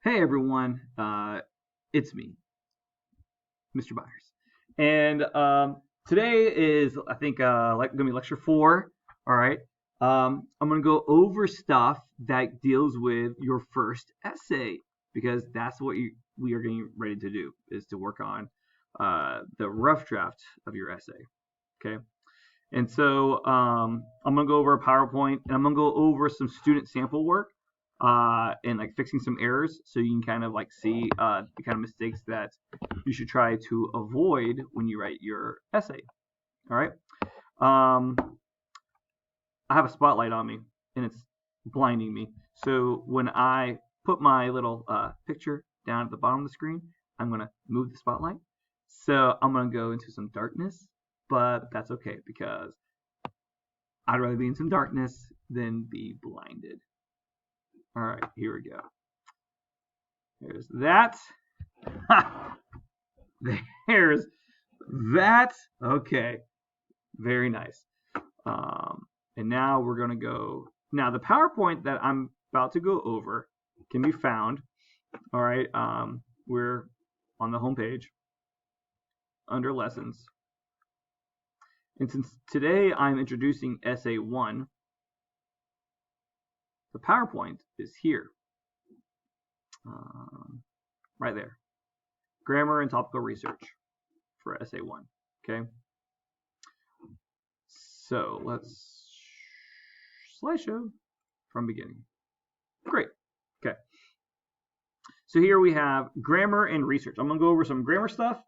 Hey everyone, it's me, Mr. Byers, and today is I think gonna be lecture 4. All right, I'm gonna go over stuff that deals with your first essay because that's what we are getting ready to do is to work on the rough draft of your essay. Okay, and so I'm gonna go over a PowerPoint and I'm gonna go over some student sample work and like fixing some errors so you can kind of like see the kind of mistakes that you should try to avoid when you write your essay. All right. Um, I have a spotlight on me and it's blinding me. So when I put my little picture down at the bottom of the screen, I'm gonna move the spotlight. So I'm gonna go into some darkness, but that's okay because I'd rather be in some darkness than be blinded. All right, here we go. There's that. There's that. Okay, very nice. And now we're going to go. Now, the PowerPoint that I'm about to go over can be found. All right, we're on the home page under lessons. And since today I'm introducing Essay 1, the PowerPoint is here. Right there. Grammar and topical research for Essay 1. Okay. So let's slideshow from beginning. Great. Okay. So here we have grammar and research. I'm going to go over some grammar stuff.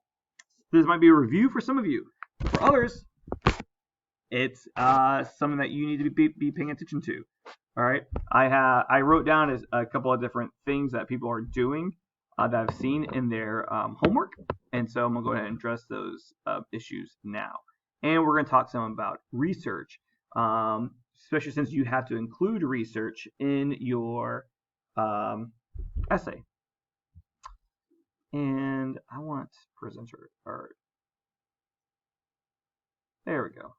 This might be a review for some of you. For others, it's something that you need to be paying attention to. All right. I wrote down a couple of different things that people are doing that I've seen in their homework, and so I'm gonna go ahead and address those issues now. And we're gonna talk some about research, especially since you have to include research in your essay. And I want presenter art. There we go.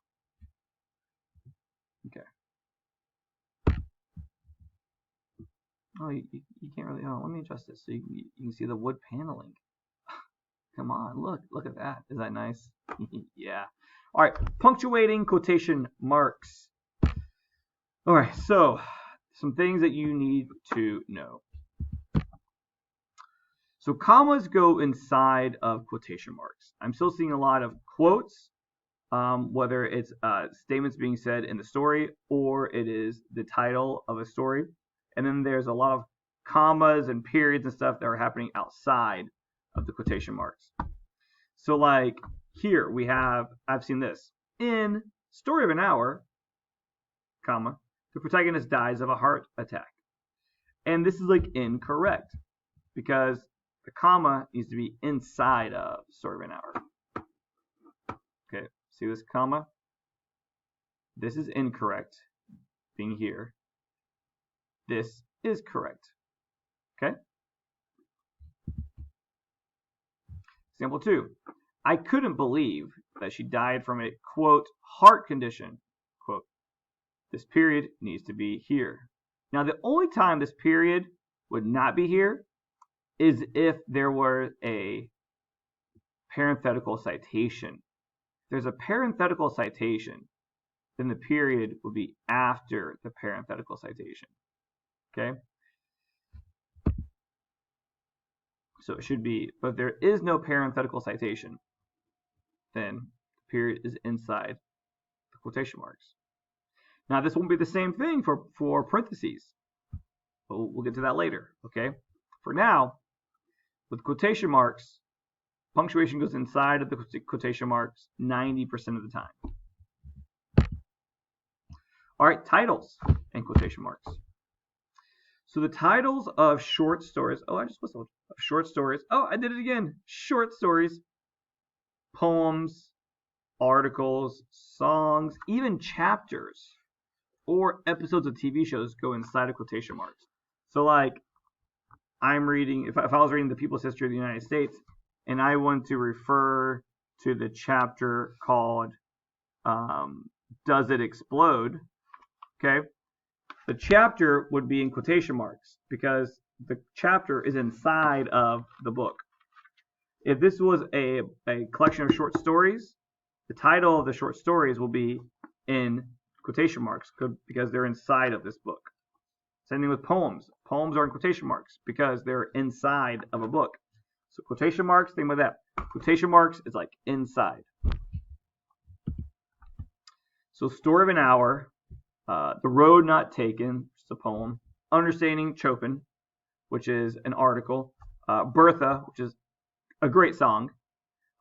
Okay. Oh, you can't really. Oh, let me adjust this so you can see the wood paneling. Come on, look at that. Is that nice? Yeah. All right, punctuating quotation marks. All right, so some things that you need to know. So commas go inside of quotation marks. I'm still seeing a lot of quotes, whether it's statements being said in the story or it is the title of a story. And then there's a lot of commas and periods and stuff that are happening outside of the quotation marks. So like here we have, I've seen this. In Story of an Hour, comma, the protagonist dies of a heart attack. And this is like incorrect because the comma needs to be inside of Story of an Hour. Okay, see this comma? This is incorrect being here. This is correct. Okay? Example 2. I couldn't believe that she died from a, quote, heart condition. Quote, this period needs to be here. Now, the only time this period would not be here is if there were a parenthetical citation. If there's a parenthetical citation, then the period would be after the parenthetical citation. Okay? So it should be, but if there is no parenthetical citation, then the period is inside the quotation marks. Now this won't be the same thing for parentheses, but we'll get to that later, okay? For now, with quotation marks, punctuation goes inside of the quotation marks 90% of the time. All right, titles and quotation marks. So the titles of short stories, I did it again. Short stories, poems, articles, songs, even chapters, or episodes of TV shows go inside of quotation marks. So like, I'm reading, if I was reading the People's History of the United States, and I want to refer to the chapter called Does It Explode? Okay. The chapter would be in quotation marks because the chapter is inside of the book. If this was a collection of short stories, the title of the short stories will be in quotation marks because they're inside of this book. Same thing with poems. Poems are in quotation marks because they're inside of a book. So quotation marks, think about that. Quotation marks is like inside. So Story of an Hour, The Road Not Taken, which is a poem. Understanding Chopin, which is an article. Bertha, which is a great song.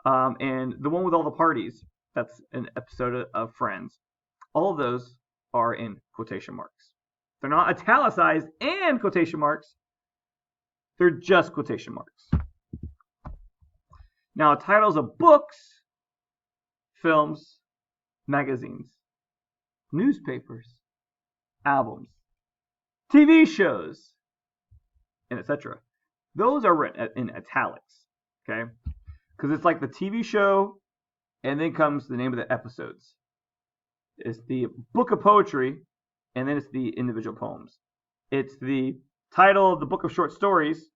And The One with All the Parties, that's an episode of Friends. All of those are in quotation marks. They're not italicized and quotation marks. They're just quotation marks. Now, titles of books, films, magazines, newspapers, albums, TV shows, and etc. Those are written in italics, okay? Because it's like the TV show, and then comes the name of the episodes. It's the book of poetry, and then it's the individual poems. It's the title of the book of short stories,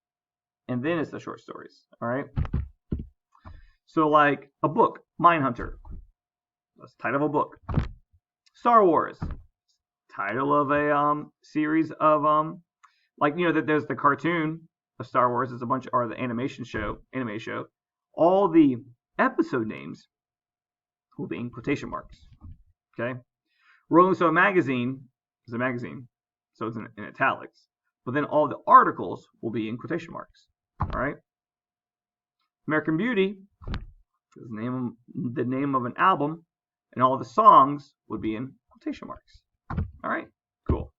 and then it's the short stories, all right? So like a book, Mindhunter. That's the title of a book. Star Wars. Title of a series of there's the cartoon of Star Wars, there's a bunch or the anime show. All the episode names will be in quotation marks. Okay? Rolling Stone magazine is a magazine, so it's in italics. But then all the articles will be in quotation marks. All right? American Beauty is the name of an album, and all the songs would be in quotation marks. All right, cool.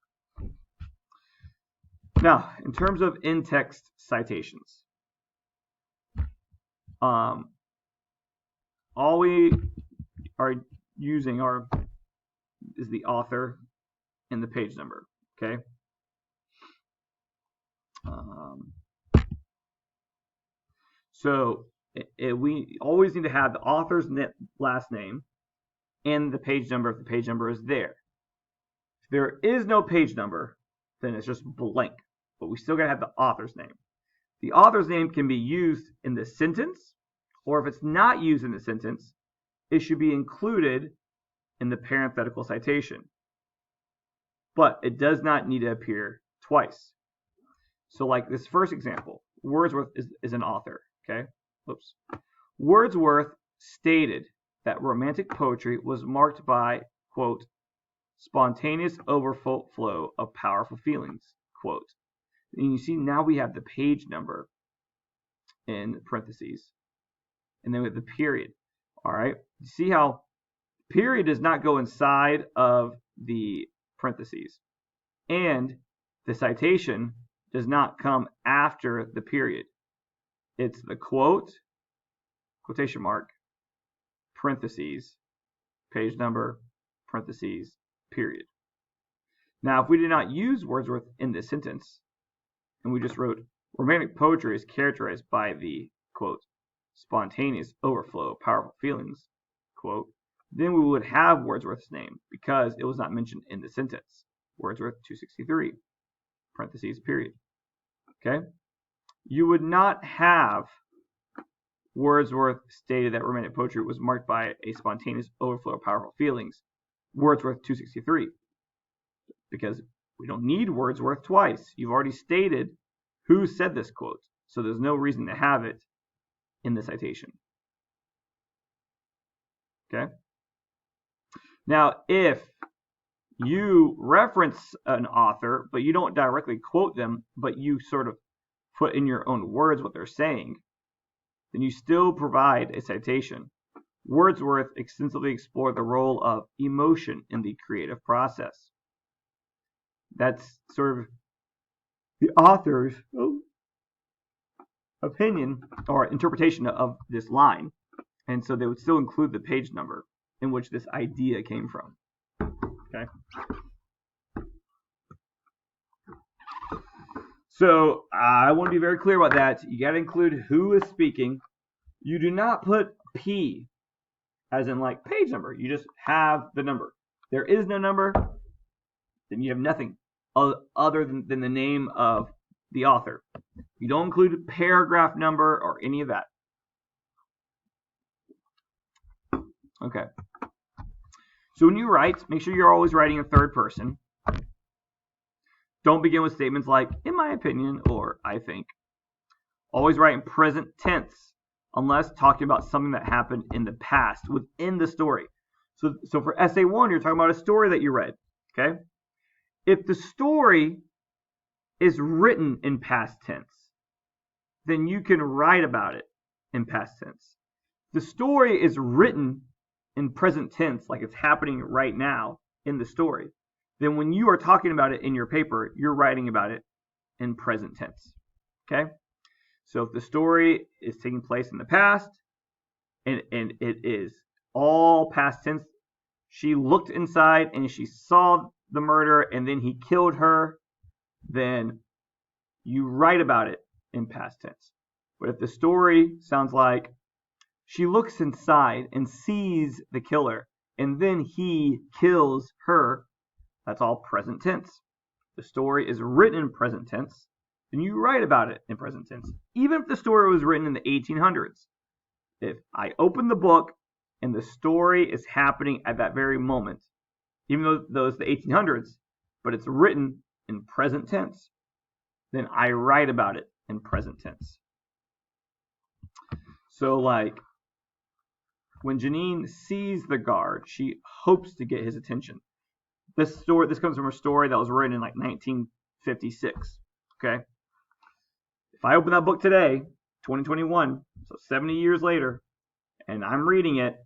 Now, in terms of in-text citations, all we are using is the author and the page number. Okay. So we always need to have the author's last name and the page number if the page number is there. If there is no page number, then it's just blank. But we still got to have the author's name. The author's name can be used in the sentence, or if it's not used in the sentence, it should be included in the parenthetical citation. But it does not need to appear twice. So like this first example, Wordsworth is an author. Okay. Oops. Wordsworth stated that romantic poetry was marked by, quote, spontaneous overflow of powerful feelings, quote. And you see now we have the page number in parentheses, and then with the period. All right. You see how period does not go inside of the parentheses, and the citation does not come after the period. It's the quote, quotation mark, parentheses, page number, parentheses, period. Now, if we did not use Wordsworth in this sentence, and we just wrote, romantic poetry is characterized by the, quote, spontaneous overflow of powerful feelings, quote, then we would have Wordsworth's name because it was not mentioned in the sentence. Wordsworth 263, parentheses, period. Okay? You would not have Wordsworth stated that romantic poetry was marked by a spontaneous overflow of powerful feelings, Wordsworth 263, because we don't need Wordsworth twice. You've already stated who said this quote, so there's no reason to have it in the citation. Okay? Now, if you reference an author, but you don't directly quote them, but you sort of put in your own words what they're saying, then you still provide a citation. Wordsworth extensively explored the role of emotion in the creative process. That's sort of the author's opinion or interpretation of this line. And so they would still include the page number in which this idea came from. Okay? So I want to be very clear about that. You got to include who is speaking. You do not put P as in like page number. You just have the number. There is no number, then you have nothing other than the name of the author. You don't include a paragraph number or any of that. Okay. So when you write, make sure you're always writing in third person. Don't begin with statements like, in my opinion, or I think. Always write in present tense, unless talking about something that happened in the past within the story. So for essay 1, you're talking about a story that you read. Okay? If the story is written in past tense, then you can write about it in past tense. The story is written in present tense, like it's happening right now in the story, then when you are talking about it in your paper, you're writing about it in present tense. Okay? So if the story is taking place in the past, and it is all past tense, she looked inside and she saw the murder and then he killed her, then you write about it in past tense. But if the story sounds like she looks inside and sees the killer and then he kills her, that's all present tense. The story is written in present tense, then you write about it in present tense. Even if the story was written in the 1800s, if I open the book and the story is happening at that very moment, even though it's the 1800s, but it's written in present tense, then I write about it in present tense. So like, when Janine sees the guard, she hopes to get his attention. This comes from a story that was written in like 1956. Okay? If I open that book today, 2021, so 70 years later, and I'm reading it,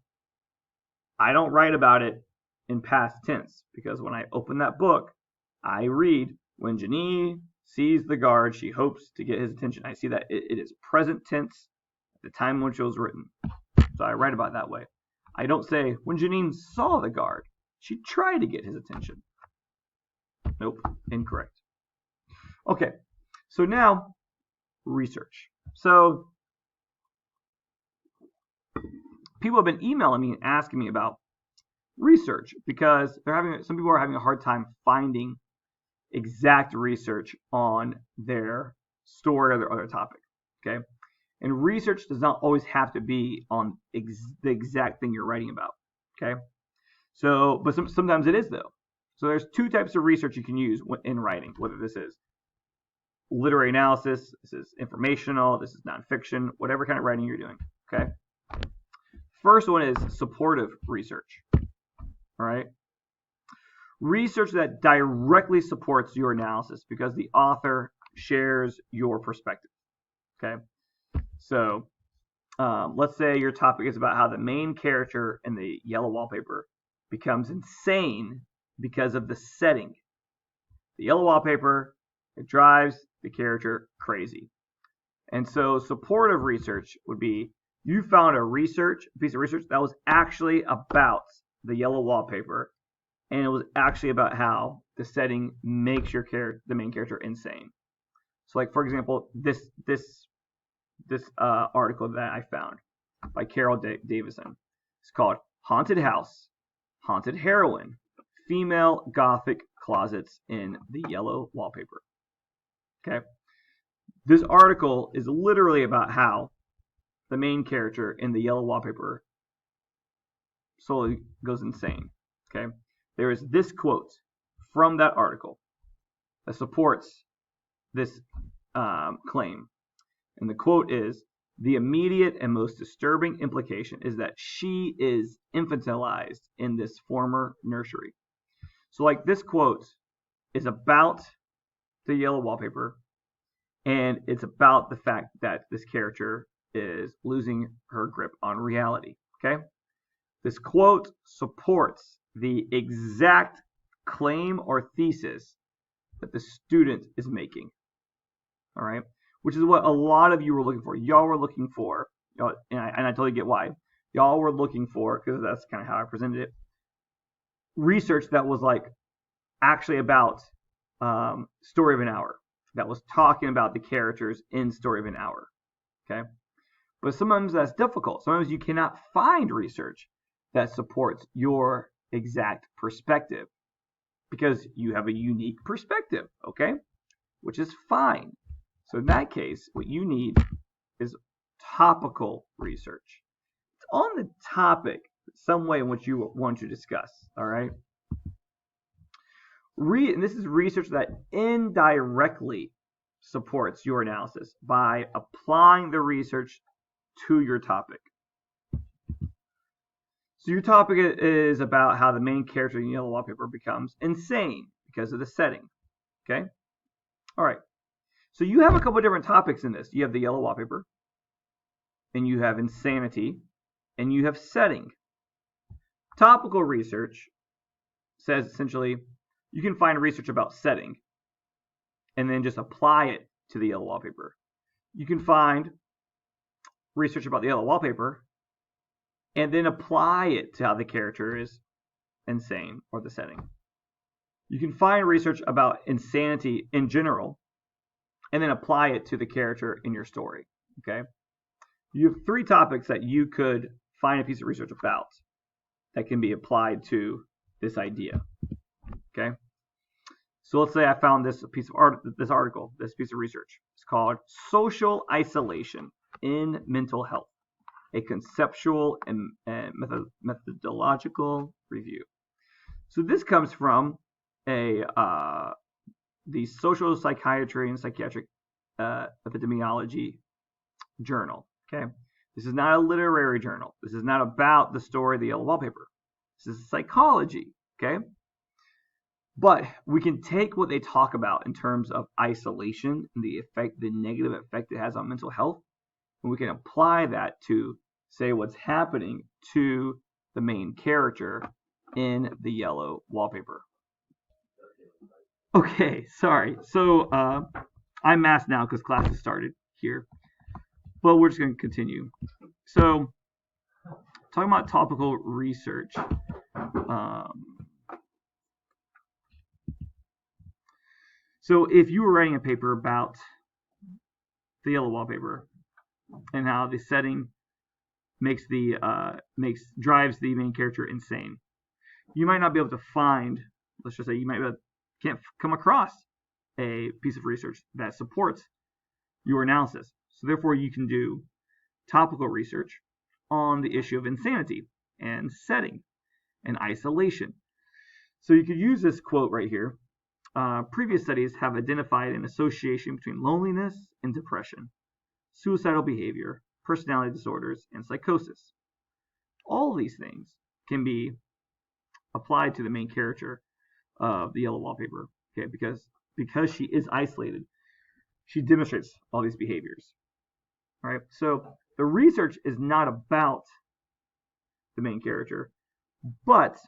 I don't write about it in past tense, because when I open that book, I read, when Janine sees the guard, she hopes to get his attention. I see that it is present tense at the time when it was written. So I write about it that way. I don't say, when Janine saw the guard, she tried to get his attention. Nope, incorrect. Okay, so now, research. So, people have been emailing me and asking me about research because some people are having a hard time finding exact research on their story or their other topic. Okay? And research does not always have to be on the exact thing you're writing about. Okay? So, but sometimes it is though. So there's two types of research you can use in writing, whether this is literary analysis, this is informational, this is nonfiction, whatever kind of writing you're doing. Okay? First one is supportive research. All right? Research that directly supports your analysis because the author shares your perspective. Okay? So, let's say your topic is about how the main character in the yellow wallpaper becomes insane because of the setting. The yellow wallpaper, it drives the character crazy. And so supportive research would be, you found a piece of research that was actually about the yellow wallpaper, and it was actually about how the setting makes the main character insane. So like, for example, this article that I found by Carol Davison. It's called Haunted House, Haunted Heroine, Female Gothic Closets in the Yellow Wallpaper. Okay? This article is literally about how the main character in the yellow wallpaper slowly goes insane. Okay? There is this quote from that article that supports this claim. And the quote is, the immediate and most disturbing implication is that she is infantilized in this former nursery. So like, this quote is about the yellow wallpaper, and it's about the fact that this character is losing her grip on reality. Okay? This quote supports the exact claim or thesis that the student is making. All right? Which is what a lot of you were looking for. Y'all were looking for, and I totally get why. Y'all were looking for, because that's kind of how I presented it, research that was like actually about Story of an Hour, that was talking about the characters in Story of an Hour. Okay? But sometimes that's difficult. Sometimes you cannot find research that supports your exact perspective because you have a unique perspective, okay? Which is fine. So in that case, what you need is topical research. It's on the topic, some way in which you want to discuss, all right? And this is research that indirectly supports your analysis by applying the research to your topic. So your topic is about how the main character in Yellow Wallpaper becomes insane because of the setting. Okay? All right. So you have a couple of different topics in this. You have the Yellow Wallpaper, and you have insanity, and you have setting. Topical research says essentially you can find research about setting and then just apply it to the Yellow Wallpaper. You can find research about the Yellow Wallpaper and then apply it to how the character is insane or the setting. You can find research about insanity in general and then apply it to the character in your story. Okay? You have 3 topics that you could find a piece of research about that can be applied to this idea. Okay? So let's say I found this piece of this piece of research. It's called Social Isolation in Mental Health, a conceptual and methodological review. So this comes from the Social Psychiatry and Psychiatric Epidemiology journal. Okay, this is not a literary journal. This is not about the story of the Yellow Wallpaper. This is psychology. Okay, but we can take what they talk about in terms of isolation and the negative effect it has on mental health, and we can apply that to say what's happening to the main character in the Yellow Wallpaper. Okay, sorry. So I'm masked now because class has started here, but we're just going to continue. So talking about topical research. So if you were writing a paper about the Yellow Wallpaper and how the setting drives the main character insane, you might not be able to find, let's just say can't come across a piece of research that supports your analysis. So therefore you can do topical research on the issue of insanity and setting and isolation. So you could use this quote right here. Previous studies have identified an association between loneliness and depression, suicidal behavior, personality disorders, and psychosis. All these things can be applied to the main character of the Yellow Wallpaper, okay? Because she is isolated, she demonstrates all these behaviors. All right. So the research is not about the main character, but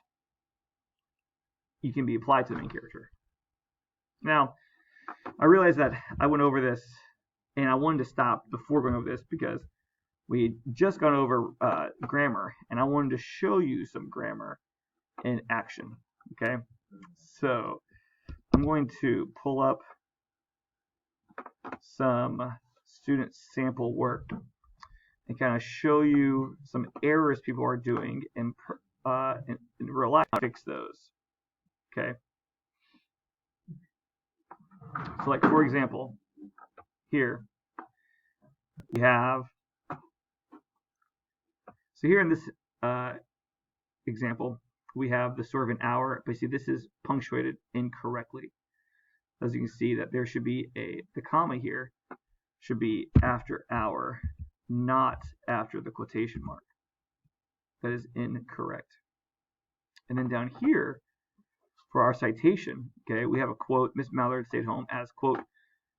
it can be applied to the main character. Now, I realize that I went over this, and I wanted to stop before going over this because we had just gone over grammar, and I wanted to show you some grammar in action. Okay, so I'm going to pull up some student sample work and kind of show you some errors people are doing and real life fix those. Okay. So like, for example, here we have, so here in this example, we have the sort of an hour, but see this is punctuated incorrectly. As you can see that there should be the comma here should be after hour, not after the quotation mark. That is incorrect. And then down here, for our citation, okay, we have a quote, Miss Mallard stayed home as, quote,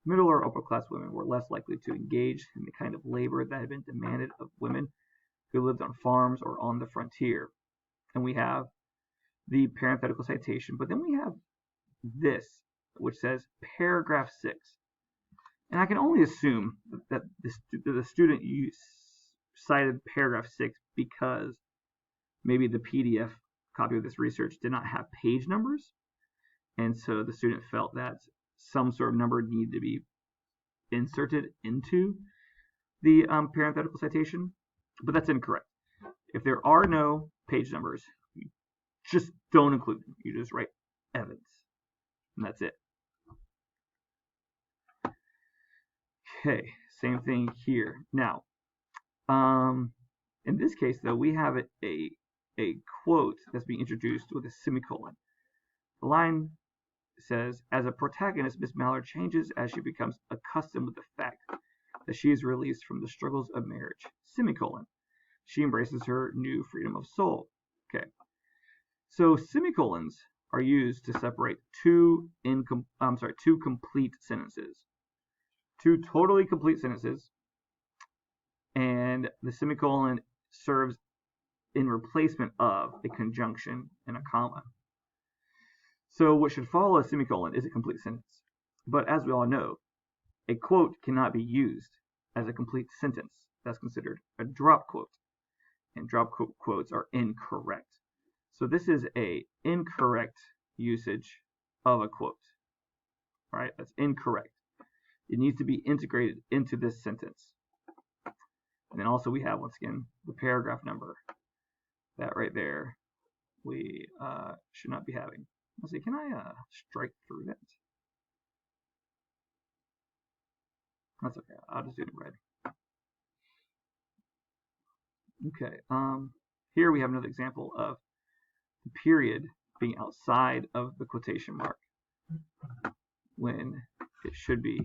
middle or upper class women were less likely to engage in the kind of labor that had been demanded of women who lived on farms or on the frontier. And we have the parenthetical citation, but then we have this, which says paragraph 6. And I can only assume that the student cited paragraph 6 because maybe the PDF copy of this research did not have page numbers, and so the student felt that some sort of number needed to be inserted into the parenthetical citation, but that's incorrect. If there are no page numbers, you just don't include them. You just write evidence, and that's it. Okay, same thing here. Now, in this case, though, we have a quote that's being introduced with a semicolon. The line says, as a protagonist, Miss Mallard changes as she becomes accustomed with the fact that she is released from the struggles of marriage, semicolon. She embraces her new freedom of soul. Okay. So semicolons are used to separate two complete sentences. Two totally complete sentences, and the semicolon serves in replacement of a conjunction and a comma. So what should follow a semicolon is a complete sentence. But as we all know, a quote cannot be used as a complete sentence. That's considered a drop quote. And drop quotes are incorrect. So this is an incorrect usage of a quote. All right, that's incorrect. It needs to be integrated into this sentence. And then also we have, once again, the paragraph number. That right there, we should not be having. Let's see, can I strike through that? That's okay, I'll just do it in red. Okay, here we have another example of the period being outside of the quotation mark when it should be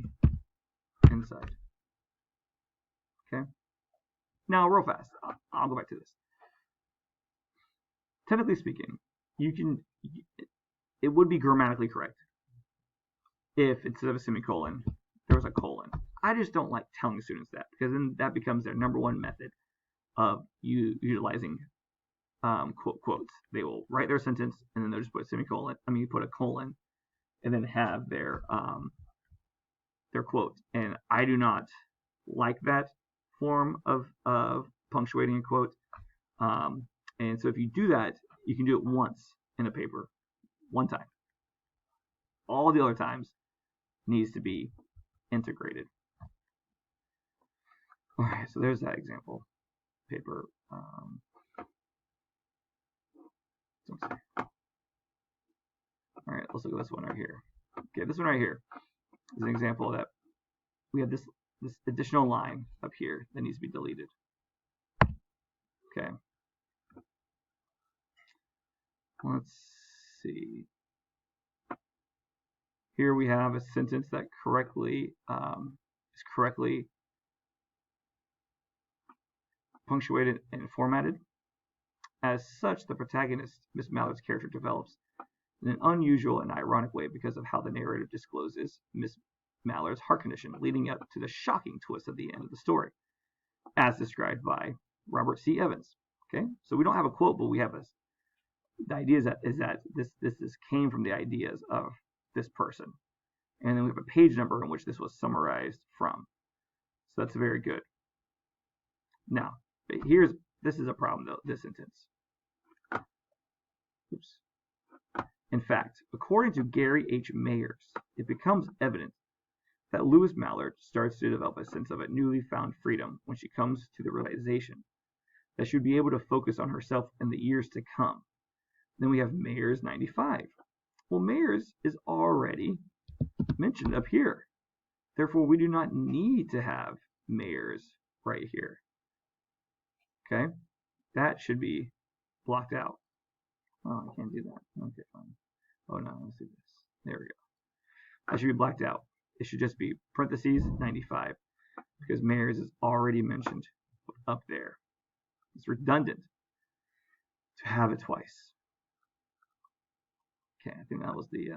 inside. Okay, now real fast, I'll go back to this. Technically speaking, it would be grammatically correct if instead of a semicolon, there was a colon. I just don't like telling students that, because then that becomes their number one method of utilizing quotes. They will write their sentence and then they'll just put a semicolon. Put a colon, and then have their quote. And I do not like that form of punctuating a quote. And so if you do that, you can do it once in a paper, one time. All the other times needs to be integrated. All right, so there's that example paper. All right, let's look at this one right here. Okay, this one right here is an example that we have this additional line up here that needs to be deleted. Okay. Let's see. Here we have a sentence that is correctly punctuated and formatted. As such, the protagonist, Miss Mallard's character, develops in an unusual and ironic way because of how the narrator discloses Miss Mallard's heart condition, leading up to the shocking twist at the end of the story, as described by Robert C. Evans. Okay, so we don't have a quote, but we have the idea is that this came from the ideas of this person, and then we have a page number in which this was summarized from. So that's very good. Now, this is a problem though. This sentence. Oops. In fact, according to Gary H. Mayers, it becomes evident that Louise Mallard starts to develop a sense of a newly found freedom when she comes to the realization that she would be able to focus on herself in the years to come. Then we have Mayers 95. Well, Mayers is already mentioned up here. Therefore, we do not need to have Mayers right here. Okay? That should be blocked out. Oh, I can't do that. Okay, fine. Oh no, let's do this. There we go. That should be blacked out. It should just be parentheses 95, because Mayers is already mentioned up there. It's redundant to have it twice. Okay, I think that was the.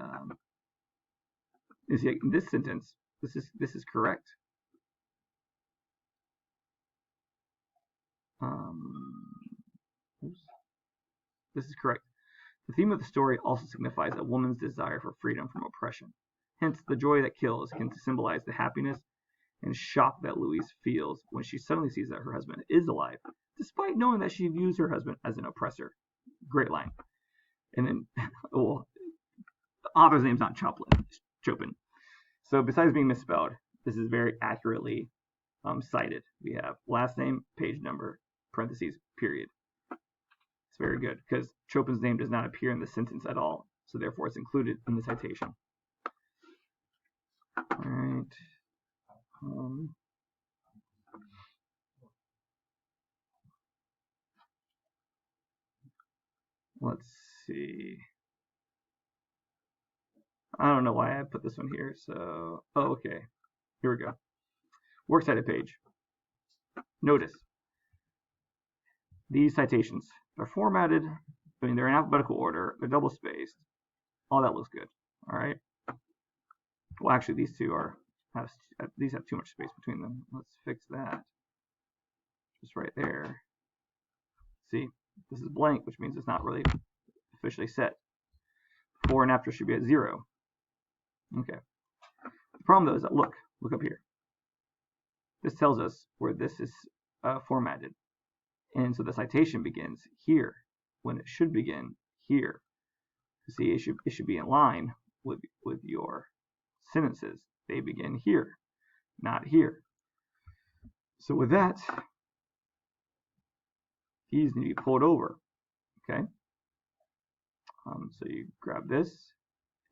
You see, in this sentence, this is correct. Oops. This is correct. The theme of the story also signifies a woman's desire for freedom from oppression. Hence, the joy that kills can symbolize the happiness and shock that Louise feels when she suddenly sees that her husband is alive, despite knowing that she views her husband as an oppressor. Great line. And then, well, the author's name's not Chopin. So besides being misspelled, this is very accurately cited. We have last name, page number, parentheses, period. It's very good because Chopin's name does not appear in the sentence at all, so therefore it's included in the citation. All right. Let's see. I don't know why I put this one here. So, oh, okay. Here we go. Works cited page. Notice these citations. They're formatted. I mean, they're in alphabetical order. They're double spaced. All that looks good. All right. Well, actually, these two have too much space between them. Let's fix that. Just right there. See, this is blank, which means it's not really officially set. Before and after should be at 0. Okay. The problem though is that look up here. This tells us where this is formatted, and so the citation begins here when it should begin here. See, it should be in line with your sentences. They begin here, not here. So with that, these need to be pulled over. Okay. So you grab this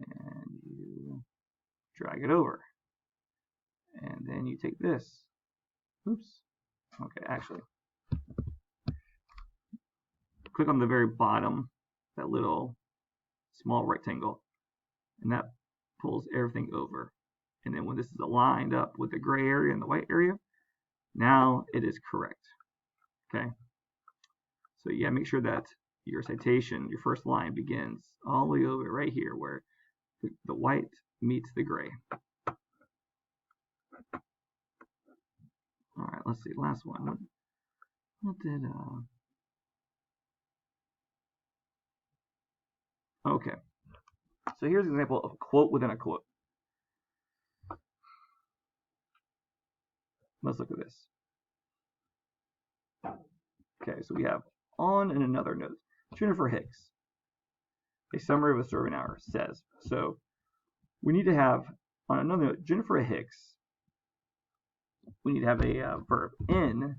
and you drag it over, and then you take this. Oops. Okay, actually, click on the very bottom, that little small rectangle, and that pulls everything over. And then when this is aligned up with the gray area and the white area, now it is correct. Okay. So yeah, make sure that your citation, your first line, begins all the way over right here where the white meets the gray. All right, let's see, last one. What did okay. So here's an example of a quote within a quote. Let's look at this. Okay, so we have on and another note. Jennifer Hicks, a summary of a story of an hour, says. So we need to have, on another note, Jennifer Hicks, we need to have a verb in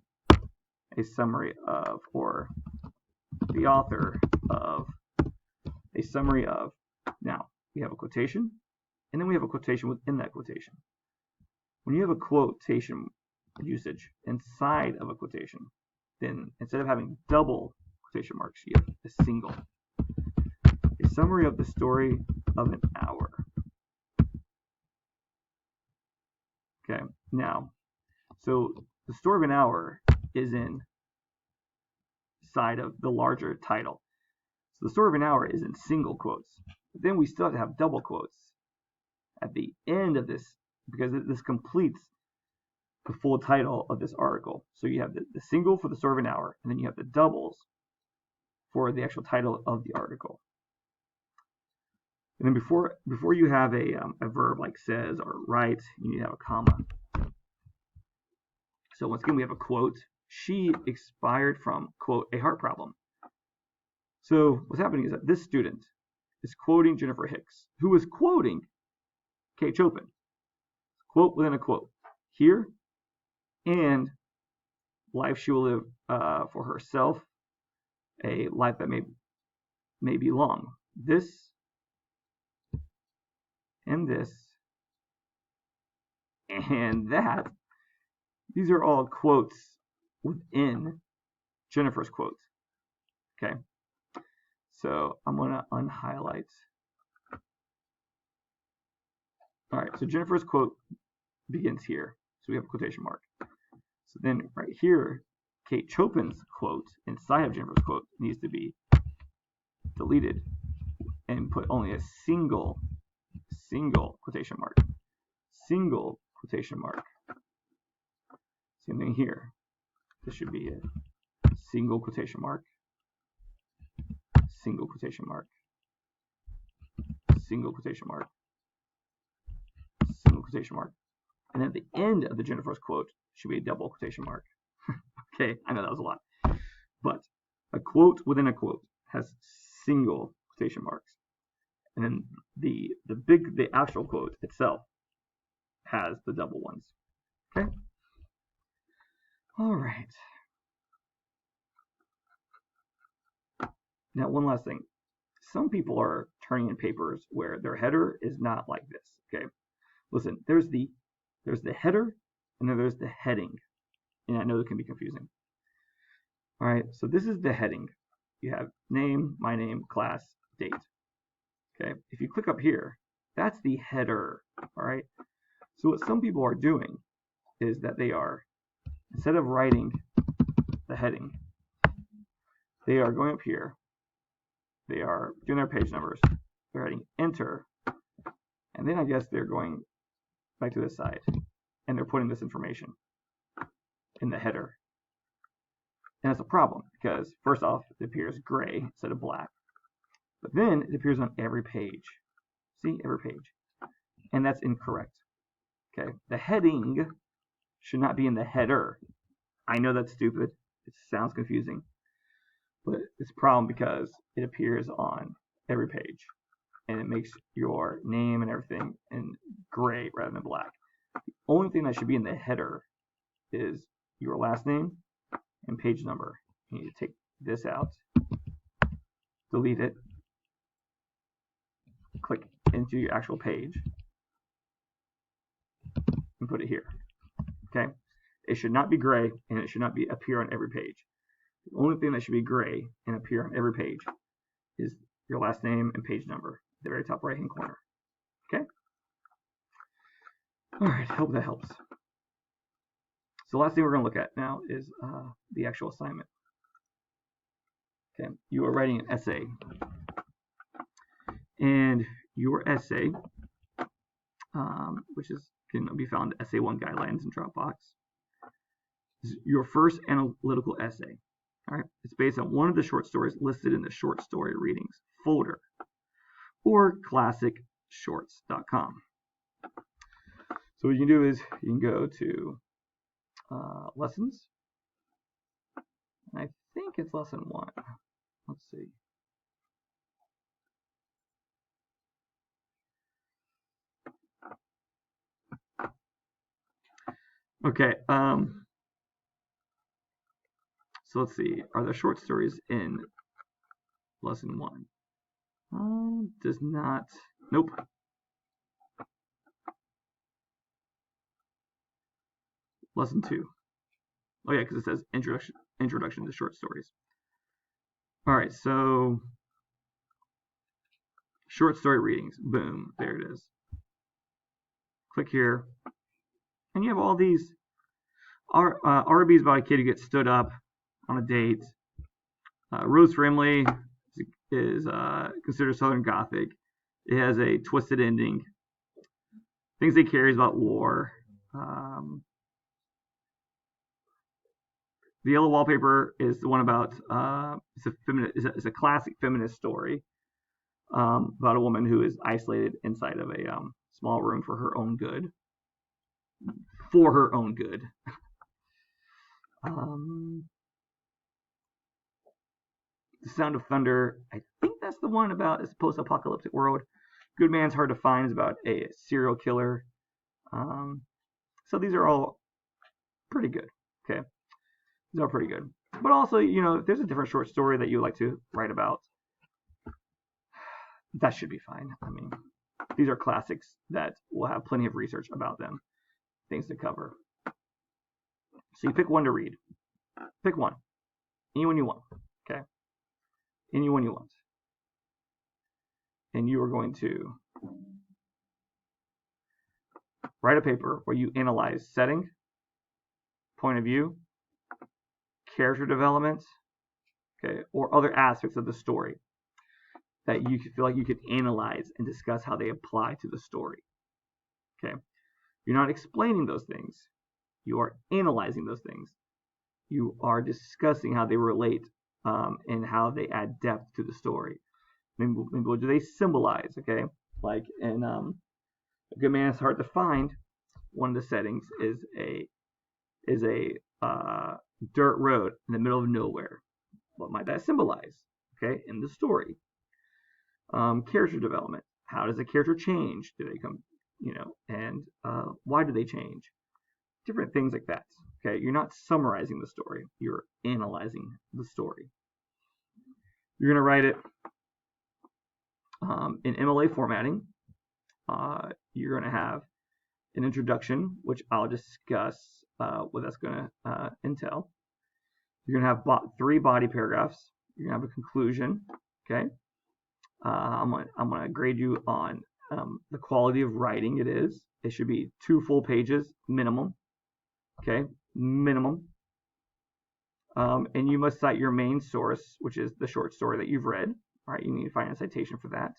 a summary of, or the author of, a summary of. Now, we have a quotation, and then we have a quotation within that quotation. When you have a quotation usage inside of a quotation, then instead of having double quotation marks, you have a single. A summary of the story of an hour. Okay, now, so the story of an hour is inside of the larger title. So the story of an hour is in single quotes. But then we still have to have double quotes at the end of this, because this completes the full title of this article. So you have the single for the story of an hour, and then you have the doubles for the actual title of the article. And then before you have a verb like says or writes, you need to have a comma. So once again, we have a quote. She expired from, quote, a heart problem. So what's happening is that this student is quoting Jennifer Hicks, who is quoting Kate Chopin. Quote within a quote. Here, and life she will live for herself, a life that may be long. This and this and that. These are all quotes within Jennifer's quotes. Okay. So I'm going to unhighlight. All right. So Jennifer's quote begins here. So we have a quotation mark. So then right here, Kate Chopin's quote inside of Jennifer's quote needs to be deleted and put only a single quotation mark. Single quotation mark. Same thing here. This should be a single quotation mark. Single quotation mark. Single quotation mark. Single quotation mark. And at the end of the Jennifer's quote should be a double quotation mark. Okay, I know that was a lot. But a quote within a quote has single quotation marks. And then the actual quote itself has the double ones. Okay? All right. Now, one last thing. Some people are turning in papers where their header is not like this. Okay? Listen, there's the header and then there's the heading. And I know it can be confusing. All right, so this is the heading. You have name, my name, class, date. Okay, if you click up here, that's the header. All right, so what some people are doing is that they are, instead of writing the heading, they are going up here, they are doing their page numbers, they're writing enter, and then I guess they're going back to this side, and they're putting this information in the header. And that's a problem, because first off, it appears gray instead of black. But then it appears on every page. See, every page. And that's incorrect. Okay, the heading should not be in the header. I know that's stupid. It sounds confusing. But it's a problem because it appears on every page. And it makes your name and everything in gray rather than black. The only thing that should be in the header is your last name and page number. You need to take this out, delete it, click into your actual page, and put it here. Okay? It should not be gray, and it should not be appear on every page. The only thing that should be gray and appear on every page is your last name and page number, at the very top right-hand corner. Okay? All right, hope that helps. So the last thing we're going to look at now is the actual assignment. Okay, you are writing an essay, and your essay, which can be found in Essay 1 Guidelines in Dropbox, is your first analytical essay. All right, it's based on one of the short stories listed in the short story readings folder, or classicshorts.com. So what you can do is you can go to lessons. I think it's lesson 1. Let's see. Okay. So let's see. Are there short stories in lesson 1? Does not. Nope. Lesson 2. Oh yeah, because it says introduction to short stories. All right, so short story readings. Boom, there it is. Click here, and you have all these. R.B. is about a kid who gets stood up on a date. Rose Frimley is considered Southern Gothic. It has a twisted ending. Things They Carry is about war. The Yellow Wallpaper is the one about it's a classic feminist story about a woman who is isolated inside of a small room for her own good. For her own good. The Sound of Thunder, I think that's the one about this post-apocalyptic world. Good Man's Hard to Find is about a serial killer. So these are all pretty good. Okay. These are pretty good. But also, if there's a different short story that you would like to write about, that should be fine. I mean, these are classics that will have plenty of research about them, things to cover. So you pick one to read. Pick one. Anyone you want. Okay? Anyone you want. And you are going to write a paper where you analyze setting, point of view, character development, okay, or other aspects of the story that you feel like you could analyze and discuss how they apply to the story. Okay, you're not explaining those things. You are analyzing those things. You are discussing how they relate and how they add depth to the story. Maybe what do they symbolize? Okay, like in A Good Man's Hard to Find, one of the settings is a dirt road in the middle of nowhere. What might that symbolize? Okay, in the story. Character development. How does a character change? Do they come, and why do they change? Different things like that. Okay, you're not summarizing the story. You're analyzing the story. You're going to write it in MLA formatting. You're going to have an introduction, which I'll discuss what that's going to entail. You're going to have 3 body paragraphs. You're going to have a conclusion. Okay. I'm going to grade you on the quality of writing it is. It should be 2 full pages minimum. Okay, minimum. And you must cite your main source, which is the short story that you've read. All right, you need to find a citation for that.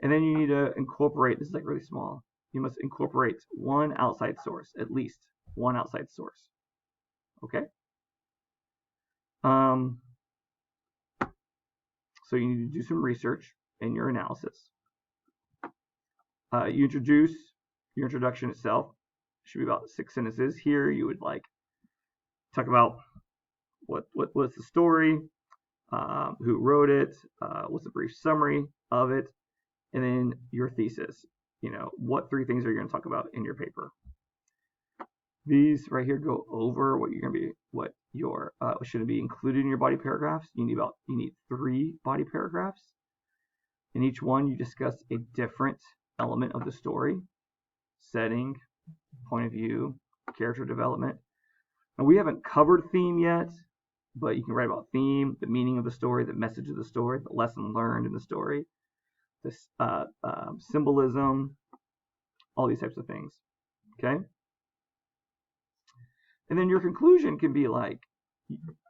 And then you need to incorporate, this is like really small, you must incorporate 1 outside source, at least 1 outside source. Okay? So you need to do some research in your analysis. You introduce your introduction itself. It should be about 6 sentences. Here you would like talk about what's the story, who wrote it, what's a brief summary of it, and then your thesis. You know, what 3 things are you going to talk about in your paper? These right here go over what you're going to be, what your should be included in your body paragraphs. You need 3 body paragraphs. In each one, you discuss a different element of the story: setting, point of view, character development. And we haven't covered theme yet, but you can write about theme, the meaning of the story, the message of the story, the lesson learned in the story, this symbolism, all these types of things. Okay. And then your conclusion can be like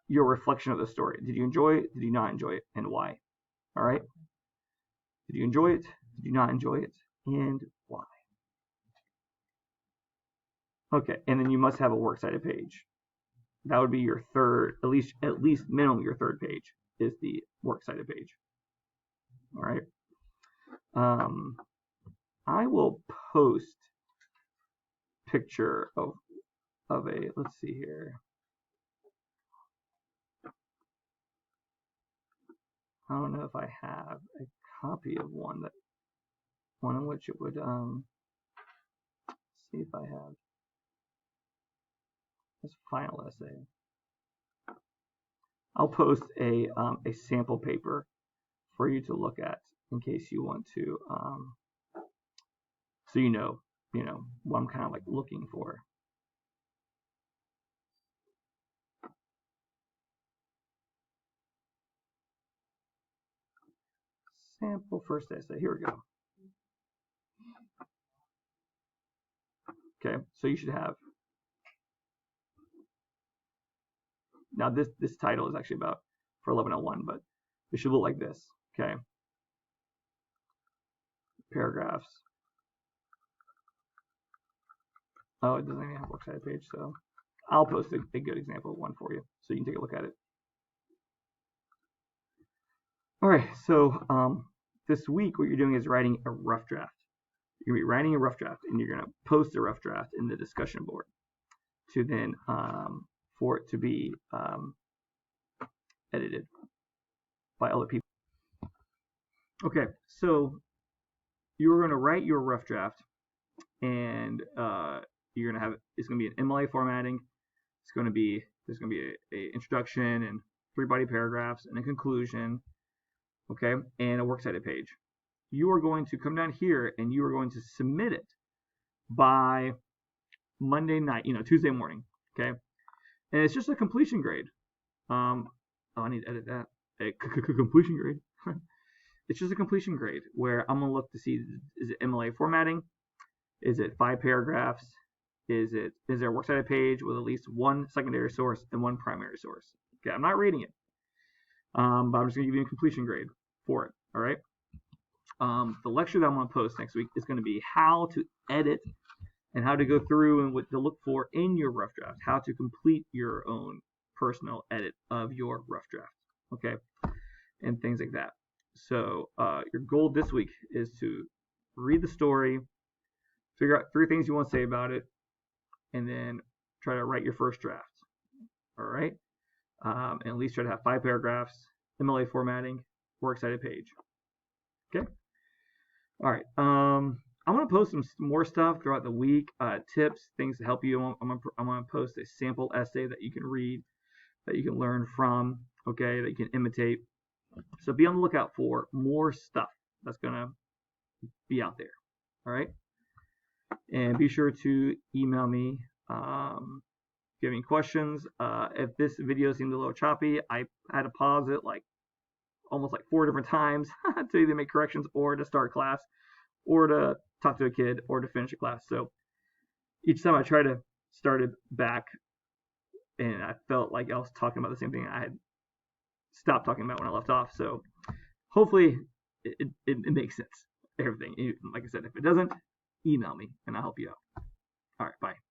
your reflection of the story. Did you enjoy it? Did you not enjoy it? And why? All right. Did you enjoy it? Did you not enjoy it? And why? Okay. And then you must have a works cited page. That would be your third, at least minimum your 3rd page is the works cited page. All right. I will post picture of a, let's see here. I don't know if I have a copy of one in which it would see if I have this final essay. I'll post a sample paper for you to look at in case you want to so you know what I'm kind of like looking for. Sample first essay. Here we go. Okay, so you should have. Now this title is actually about for 1101, but it should look like this. Okay. Paragraphs. Oh, it doesn't even have a works cited page, so I'll post a good example of one for you so you can take a look at it. All right, so this week what you're doing is writing a rough draft. You're going to be writing a rough draft, and you're going to post a rough draft in the discussion board to then for it to be edited by other people. Okay, so you're going to write your rough draft, and you're going to have it's going to be an MLA formatting. It's going to be there's going to be a introduction and 3 body paragraphs and a conclusion. Okay, and a works cited page. You are going to come down here and you are going to submit it by Monday night, Tuesday morning. Okay, and it's just a completion grade. Oh, I need to edit that. A completion grade. It's just a completion grade where I'm gonna look to see, is it MLA formatting? Is it 5 paragraphs? Is there a works cited page with at least 1 secondary source and 1 primary source? Okay, I'm not rating it. But I'm just going to give you a completion grade for it, all right? The lecture that I'm going to post next week is going to be how to edit and how to go through and what to look for in your rough draft, how to complete your own personal edit of your rough draft, okay? And things like that. So your goal this week is to read the story, figure out 3 things you want to say about it, and then try to write your first draft, all right? And at least try to have 5 paragraphs, MLA formatting, works cited page. Okay. All right. I'm gonna post some more stuff throughout the week, tips, things to help you. I'm gonna post a sample essay that you can read, that you can learn from. Okay, that you can imitate. So be on the lookout for more stuff that's gonna be out there. All right. And be sure to email me if you have any questions. If this video seemed a little choppy, I had to pause it almost 4 different times to either make corrections or to start class or to talk to a kid or to finish a class. So each time I tried to start it back and I felt like I was talking about the same thing I had stopped talking about when I left off. So hopefully it makes sense, everything. Like I said, if it doesn't, email me and I'll help you out. All right, bye.